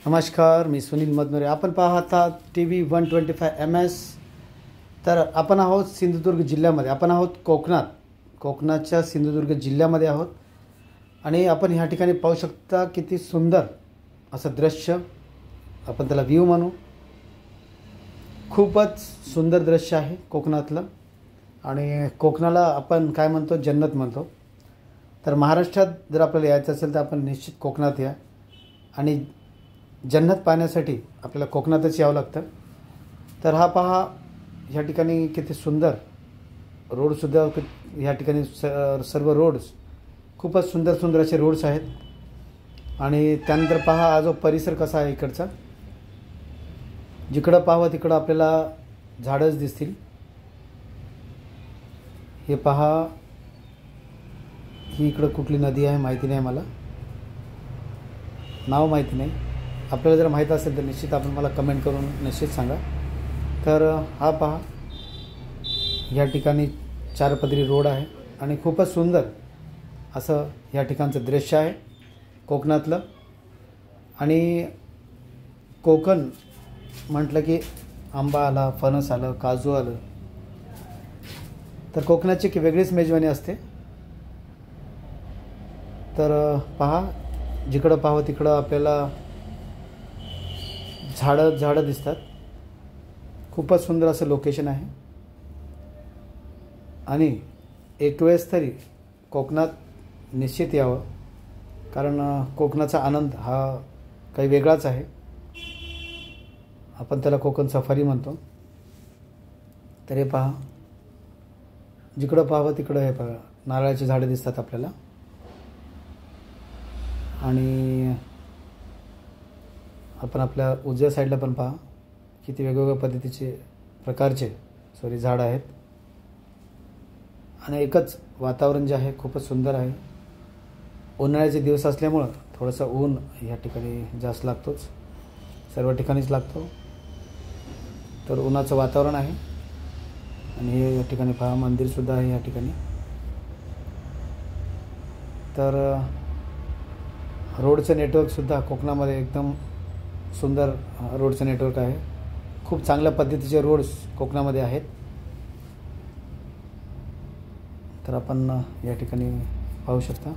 नमस्कार, मी सुनील मदनुरे. आपण पाहत आहात TV 125MS. तर आपण आहोत सिंधुदुर्ग जिल्ह्यामध्ये. आपण आहोत कोकणाच्या सिंधुदुर्ग जिल्ह्यामध्ये आहोत आणि आपण ह्या ठिकाणी पाहू शकता किती सुंदर असं दृश्य, आपण त्याला व्ह्यू म्हणू. खूपच सुंदर दृश्य आहे कोकणातलं. आणि कोकणाला आपण काय म्हणतो, जन्नत म्हणतो. तर महाराष्ट्रात जर आपल्याला यायचं असेल तर आपण निश्चित कोकणात या. आणि जन्नत पाहण्यासाठी आपल्याला कोकणातच यावं लागतं. तर हा पहा, ह्या ठिकाणी किती सुंदर रोडसुद्धा ह्या ठिकाणी सर्व रोड्स खूपच सुंदर सुंदर असे रोड्स आहेत. आणि त्यानंतर पहा हा जो परिसर कसा आहे इकडचा, जिकडं पाहावं तिकडं आपल्याला झाडंच दिसतील. हे पहा, ही इकडं कुठली नदी आहे माहिती नाही, मला नाव माहिती नाही. आपल्याला जर माहीत असेल तर निश्चित आपण मला कमेंट करून निश्चित सांगा. तर हा पहा, या ठिकाणी चारपदरी रोड आहे आणि खूपच सुंदर असं या ठिकाणचं दृश्य आहे कोकणातलं. आणि कोकण म्हटलं की आंबा आला, फणस आलं, काजू आलं, तर कोकणाची एक वेगळीच मेजवानी असते. तर पहा, जिकडं पाहावं तिकडं आपल्याला झाडं दिसतात. खूपच सुंदर असं लोकेशन आहे. आणि एक वेळेस तरी कोकणात निश्चित यावं, कारण कोकणाचा आनंद हा काही वेगळाच आहे. आपण त्याला कोकण सफारी म्हणतो. तर हे पहा, जिकडं पाहावं तिकडं हे पहा, नारळाची झाडं दिसतात आपल्याला. आणि आपण आपल्या उजव्या साईडला पण पहा, किती वेगवेगळ्या पद्धतीचे प्रकारचे झाडं आहेत. आणि एकच वातावरण जे आहे खूपच सुंदर आहे. उन्हाळ्याचे दिवस असल्यामुळं थोडंसं ऊन या ठिकाणी जास्त लागतोच, सर्व ठिकाणीच लागतो. तर उन्हाचं वातावरण आहे. आणि हे या ठिकाणी पहा, मंदिरसुद्धा आहे या ठिकाणी. तर रोडचं नेटवर्कसुद्धा कोकणामध्ये एकदम सुंदर रोडचं नेटवर्क आहे. खूप चांगल्या पद्धतीचे रोड्स कोकणामध्ये आहेत. तर आपण या ठिकाणी पाहू शकता.